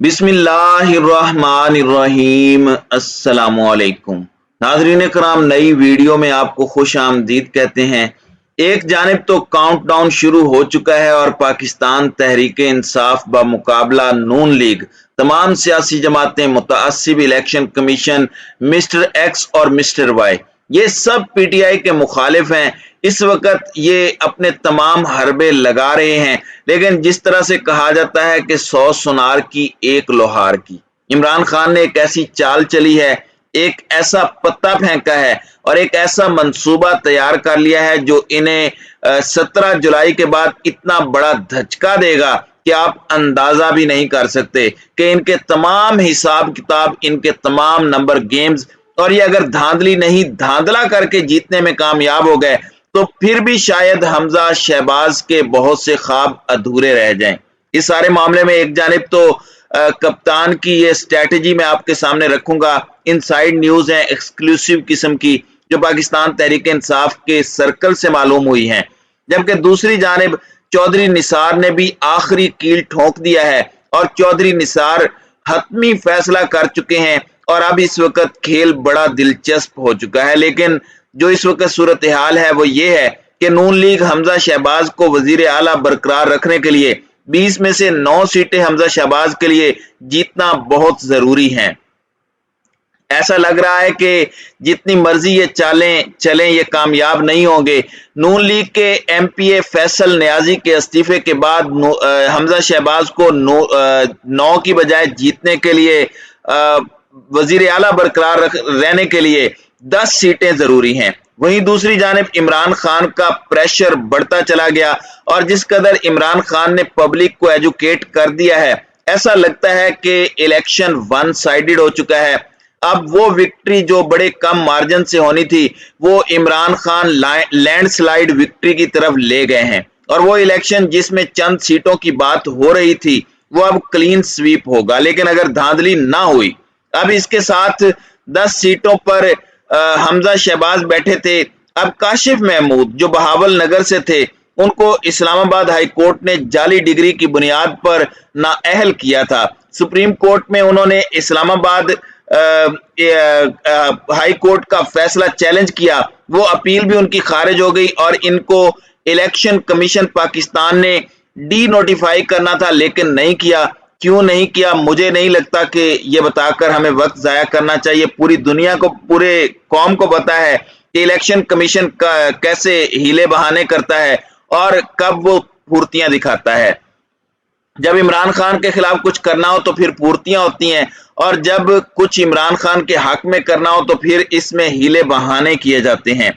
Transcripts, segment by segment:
बिस्मिल्लाहिर्रहमानिर्रहीम। अस्सलामुअलैकुम नाज़रीन कराम, नई वीडियो में आपको खुश आमदीद कहते हैं। एक जानिब तो काउंटडाउन शुरू हो चुका है और पाकिस्तान तहरीक इंसाफ बमुकाबला नून लीग, तमाम सियासी जमातें, मुतअस्सिब इलेक्शन कमीशन, मिस्टर एक्स और मिस्टर वाई, ये सब पीटीआई के मुखालिफ हैं। इस वक्त ये अपने तमाम हरबे लगा रहे हैं, लेकिन जिस तरह से कहा जाता है कि 100 सुनार की एक लोहार की, इमरान खान ने एक ऐसी चाल चली है, एक ऐसा पत्ता फेंका है और एक ऐसा मंसूबा तैयार कर लिया है जो इन्हें 17 जुलाई के बाद इतना बड़ा धचका देगा कि आप अंदाजा भी नहीं कर सकते कि इनके तमाम हिसाब किताब, इनके तमाम नंबर गेम्स, और ये अगर धांधली नहीं धांधला करके जीतने में कामयाब हो गए तो फिर भी शायद हमजा शहबाज के बहुत से ख्वाब अधूरे रह जाएं। इस सारे मामले में एक जानिब तो कप्तान की ये स्ट्रेटजी मैं आपके सामने रखूंगा, इनसाइड न्यूज है एक्सक्लूसिव किस्म की जो पाकिस्तान तहरीक इंसाफ के सर्कल से मालूम हुई हैं, जबकि दूसरी जानिब चौधरी निसार ने भी आखिरी कील ठोंक दिया है और चौधरी निसार हतमी फैसला कर चुके हैं और अब इस वक्त खेल बड़ा दिलचस्प हो चुका है। लेकिन जो इस वक्त सूरत हाल है वो ये है कि नून लीग हमजा शहबाज को वजीर आला बरकरार रखने के लिए 20 में से 9 सीटें हमजा शहबाज के लिए जीतना बहुत जरूरी हैं। ऐसा लग रहा है कि जितनी मर्जी ये चालें चलें ये कामयाब नहीं होंगे। नून लीग के एमपीए फैसल नियाजी के इस्तीफे के बाद हमजा शहबाज को 9 की बजाय जीतने के लिए वजीर आला बरकरार रहने के लिए 10 सीटें जरूरी हैं। वहीं दूसरी जानिब इमरान खान का प्रेशर बढ़ता चला गया और जिस कदर इमरान खान ने पब्लिक को एजुकेट कर दिया है, ऐसा लगता है कि इलेक्शन वन साइडेड हो चुका है। अब वो विक्ट्री जो बड़े कम मार्जिन से होनी थी वो इमरान खान लैंडस्लाइड विक्ट्री की तरफ ले गए हैं और वो इलेक्शन जिसमें चंद सीटों की बात हो रही थी वो अब क्लीन स्वीप होगा। लेकिन अगर धांधली ना हुई, अब इसके साथ 10 सीटों पर हमजा शहबाज बैठे थे। अब काशिफ महमूद जो बहावल नगर से थे, उनको इस्लामाबाद हाई कोर्ट ने जाली डिग्री की बुनियाद पर नाअहल किया था। सुप्रीम कोर्ट में उन्होंने इस्लामाबाद हाई कोर्ट का फैसला चैलेंज किया, वो अपील भी उनकी खारिज हो गई और इनको इलेक्शन कमीशन पाकिस्तान ने डी नोटिफाई करना था, लेकिन नहीं किया। क्यों नहीं किया मुझे नहीं लगता कि ये बताकर हमें वक्त जाया करना चाहिए। पूरी दुनिया को, पूरे कौम को पता है कि इलेक्शन कमीशन का कैसे हीले बहाने करता है और कब वो फुर्तियां दिखाता है। जब इमरान खान के खिलाफ कुछ करना हो तो फिर फुर्तियां होती हैं और जब कुछ इमरान खान के हक में करना हो तो फिर इसमें हीले बहाने किए जाते हैं।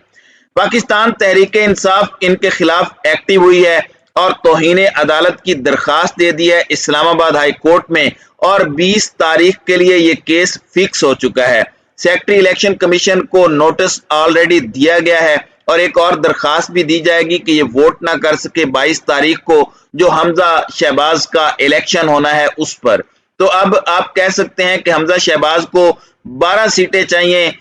पाकिस्तान तहरीक इंसाफ इनके खिलाफ एक्टिव हुई है और तौहीन अदालत की दरखास्त दे दी है इस्लामाबाद हाई कोर्ट में और 20 तारीख के लिए ये केस फिक्स हो चुका है। सेक्रेटरी इलेक्शन कमीशन को नोटिस ऑलरेडी दिया गया है और एक और दरखास्त भी दी जाएगी कि ये वोट ना कर सके 22 तारीख को जो हमजा शहबाज का इलेक्शन होना है उस पर। तो अब आप कह सकते हैं कि हमजा शहबाज को 12 सीटें चाहिए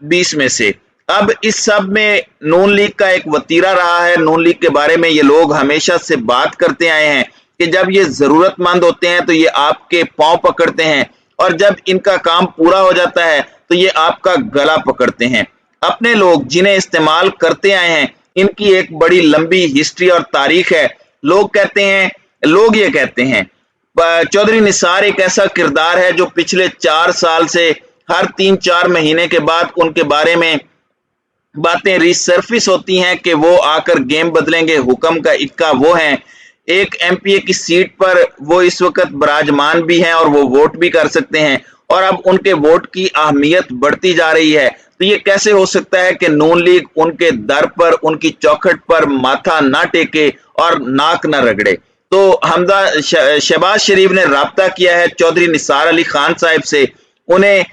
20 में से। अब इस सब में नून लीग का एक वतीरा रहा है। नून लीग के बारे में ये लोग हमेशा से बात करते आए हैं कि जब ये जरूरतमंद होते हैं तो ये आपके पांव पकड़ते हैं और जब इनका काम पूरा हो जाता है तो ये आपका गला पकड़ते हैं। अपने लोग जिन्हें इस्तेमाल करते आए हैं, इनकी एक बड़ी लंबी हिस्ट्री और तारीख है। लोग ये कहते हैं चौधरी निसार एक ऐसा किरदार है जो पिछले 4 साल से हर 3-4 महीने के बाद उनके बारे में बातें रिसर्फिस होती हैं कि वो आकर गेम बदलेंगे, हुक्म का इक्का वो हैं। एक एमपीए की सीट पर वो इस वक्त बराजमान भी हैं और वो वोट भी कर सकते हैं और अब उनके वोट की अहमियत बढ़ती जा रही है। तो ये कैसे हो सकता है कि नून लीग उनके दर पर, उनकी चौखट पर माथा ना टेके और नाक ना रगड़े। तो हमजा शहबाज शरीफ ने राब्ता किया है चौधरी निसार अली खान साहब से। उन्हें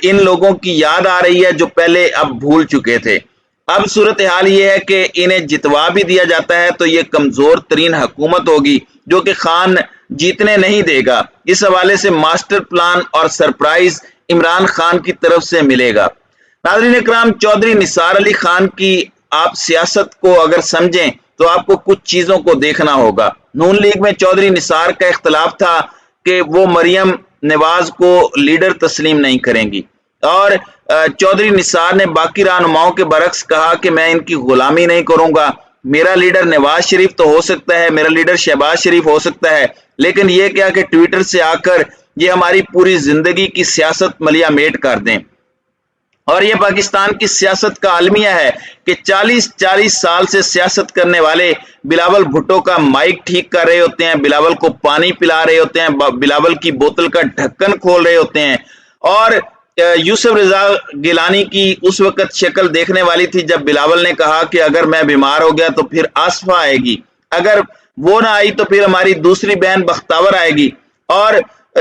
इन लोगों की याद आ रही है जो पहले अब भूल चुके थे। अब सूरत हाल ये है कि इन्हें जितवा भी दिया जाता है तो ये कमजोर तरीन हुकूमत होगी जो कि खान जीतने नहीं देगा। इस हवाले से मास्टर प्लान और सरप्राइज इमरान खान की तरफ से मिलेगा। नाज़रीन इकराम, चौधरी निसार अली खान की आप सियासत को अगर समझें तो आपको कुछ चीजों को देखना होगा। नून लीग में चौधरी निसार का इख्तलाफ था کہ وہ مریم نواز کو لیڈر تسلیم نہیں کریں گی۔ اور چودھری نثار نے باقی رہنماؤں کے برعکس کہا کہ میں ان کی غلامی نہیں کروں گا، میرا لیڈر نواز شریف تو ہو سکتا ہے، میرا لیڈر شہباز شریف ہو سکتا ہے، لیکن یہ کیا کہ ٹویٹر سے آ کر یہ ہماری پوری زندگی کی سیاست ملیا میٹ کر دیں۔ اور یہ پاکستان کی سیاست کا المیہ ہے کہ 40 سال سے سیاست کرنے والے بلاول بھٹو کا مائک ٹھیک کر رہے ہوتے ہیں، بلاول کو پانی پلا رہے ہوتے ہیں، بلاول کی بوتل کا ڈھکن کھول رہے ہوتے ہیں، اور یوسف رضا گیلانی کی اس وقت شکل دیکھنے والی تھی جب بلاول نے کہا کہ اگر میں بیمار ہو گیا تو پھر آصفہ آئے گی، اگر وہ نہ آئی تو پھر ہماری دوسری بہن بختاور آئے گی، اور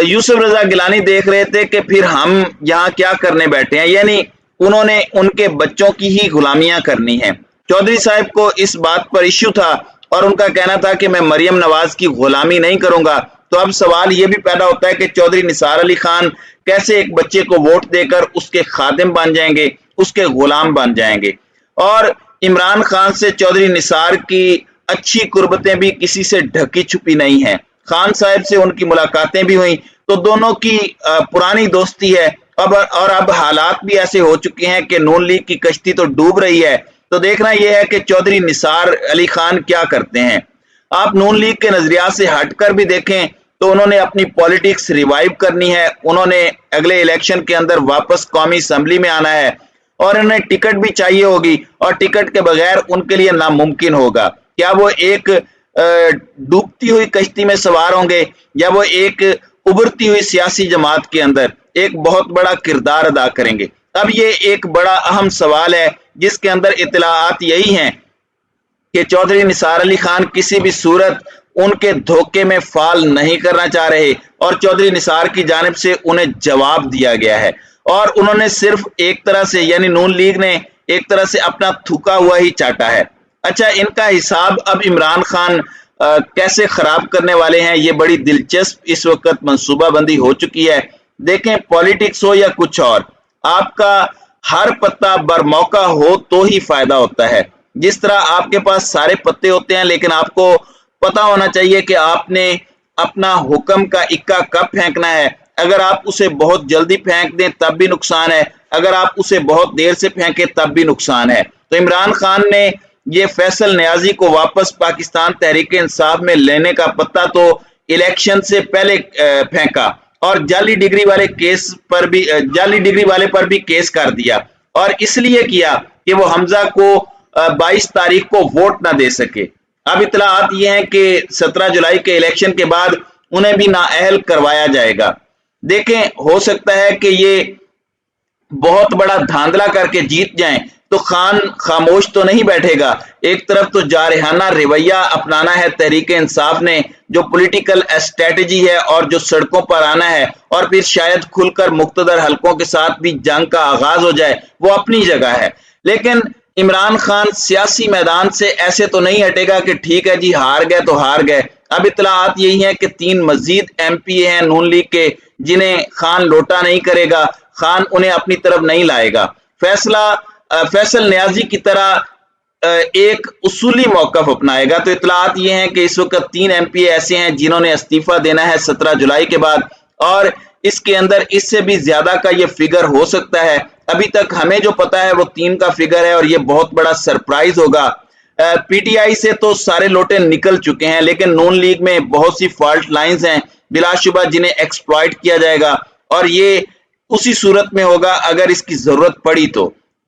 یوسف رضا گیلانی دیکھ رہے تھے کہ پھر ہم یہاں کیا کرنے بیٹھے ہیں، یعنی انہوں نے ان کے بچوں کی ہی غلامیاں کرنی ہیں۔ چودھری صاحب کو اس بات پر ایشو تھا اور ان کا کہنا تھا کہ میں مریم نواز کی غلامی نہیں کروں گا، تو اب سوال یہ بھی پیدا ہوتا ہے کہ چودھری نثار علی خان کیسے ایک بچے کو ووٹ دے کر اس کے خادم بن جائیں گے، اس کے غلام بن جائیں گے۔ اور عمران خان سے چودھری نثار کی اچھی قربتیں بھی کسی سے ڈھکی چھپی نہیں ہیں، خان صاحب سے ان کی ملاقاتیں بھی ہوئیں تو دونوں کی پرانی دوستی ہے، اور اب حالات بھی ایسے ہو چکے ہیں کہ نون لیگ کی کشتی تو ڈوب رہی ہے، تو دیکھنا یہ ہے کہ چودھری نثار علی خان کیا کرتے ہیں۔ آپ نون لیگ کے نظریات سے ہٹ کر بھی دیکھیں تو انہوں نے اپنی پولیٹکس ریوائیو کرنی ہے، انہوں نے اگلے الیکشن کے اندر واپس قومی اسمبلی میں آنا ہے، اور انہیں ٹکٹ بھی چاہیے ہوگی، اور ٹکٹ کے بغیر ان کے لیے ناممکن ہوگا۔ کیا وہ ایک ڈوبتی ہوئی کشتی میں سوار ہوں گے یا وہ ایک ابھرتی ہوئی سیاسی جماعت کے اندر ایک بہت بڑا کردار ادا کریں گے؟ اب یہ ایک بڑا اہم سوال ہے جس کے اندر اطلاعات یہی ہیں کہ چودھری نثار علی خان کسی بھی صورت ان کے دھوکے میں فال نہیں کرنا چاہ رہے، اور چودھری نثار کی جانب سے انہیں جواب دیا گیا ہے، اور انہوں نے صرف ایک طرح سے، یعنی نون لیگ نے ایک طرح سے اپنا تھوکا ہوا ہی چاٹا ہے۔ اچھا، ان کا حساب اب عمران خان کیسے خراب کرنے والے ہیں، یہ بڑی دلچسپ اس وقت منصوبہ بندی ہو چکی ہے۔ دیکھیں، پولیٹکس ہو یا کچھ اور، آپ کا ہر پتہ بر موقع ہو تو ہی فائدہ ہوتا ہے۔ جس طرح آپ کے پاس سارے پتے ہوتے ہیں لیکن آپ کو پتہ ہونا چاہیے کہ آپ نے اپنا حکم کا اکا کب پھینکنا ہے، اگر آپ اسے بہت جلدی پھینک دیں تب بھی نقصان ہے، اگر آپ اسے بہت دیر سے پھینکیں تب بھی نقصان ہے۔ تو عمران خان نے یہ فیصل نیازی کو واپس پاکستان تحریک انصاف میں لینے کا پتہ تو الیکشن سے پہلے پھینکا، اور جعلی ڈگری والے پر بھی کیس کر دیا، اور اس لیے کیا کہ وہ حمزہ کو 22 تاریخ کو ووٹ نہ دے سکے۔ اب اطلاعات یہ ہیں کہ 17 جولائی کے الیکشن کے بعد انہیں بھی نااہل کروایا جائے گا۔ دیکھیں، ہو سکتا ہے کہ یہ بہت بڑا دھاندلا کر کے جیت جائیں تو خان خاموش تو نہیں بیٹھے گا۔ ایک طرف تو جارحانہ رویہ اپنانا ہے تحریک انصاف نے، جو پولیٹیکل اسٹریٹجی ہے اور جو سڑکوں پر آنا ہے، اور پھر شاید کھل کر مقتدر حلقوں کے ساتھ بھی جنگ کا آغاز ہو جائے، وہ اپنی جگہ ہے۔ لیکن عمران خان سیاسی میدان سے ایسے تو نہیں ہٹے گا کہ ٹھیک ہے جی ہار گئے تو ہار گئے۔ اب اطلاعات یہی ہیں کہ 3 مزید ایم پی اے ہیں نون لیگ کے جنہیں خان لوٹا نہیں کرے گا، خان انہیں اپنی طرف نہیں لائے گا۔ فیصل نیازی کی طرح ایک اصولی موقف اپنائے گا۔ تو اطلاعات یہ ہیں کہ اس وقت 3 ایم پی اے ایسے ہیں جنہوں نے استعفیٰ دینا ہے 17 جولائی کے بعد، اور اس کے اندر اس سے بھی زیادہ کا یہ فگر ہو سکتا ہے۔ ابھی تک ہمیں جو پتا ہے وہ 3 کا فگر ہے، اور یہ بہت بڑا سرپرائز ہوگا۔ پی ٹی آئی سے تو سارے لوٹے نکل چکے ہیں، لیکن نون لیگ میں بہت سی فالٹ لائنز ہیں بلا شبہ جنہیں ایکسپلائٹ کیا جائے گا، اور یہ اسی صورت میں ہوگا اگر اس کی ضرورت پڑی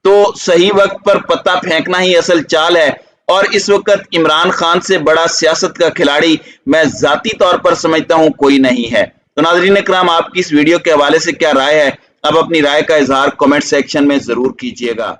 تو صحیح وقت پر پتہ پھینکنا ہی اصل چال ہے۔ اور اس وقت عمران خان سے بڑا سیاست کا کھلاڑی میں ذاتی طور پر سمجھتا ہوں کوئی نہیں ہے۔ تو ناظرین اکرام، آپ کی اس ویڈیو کے حوالے سے کیا رائے ہے؟ اب اپنی رائے کا اظہار کمنٹ سیکشن میں ضرور کیجیے گا۔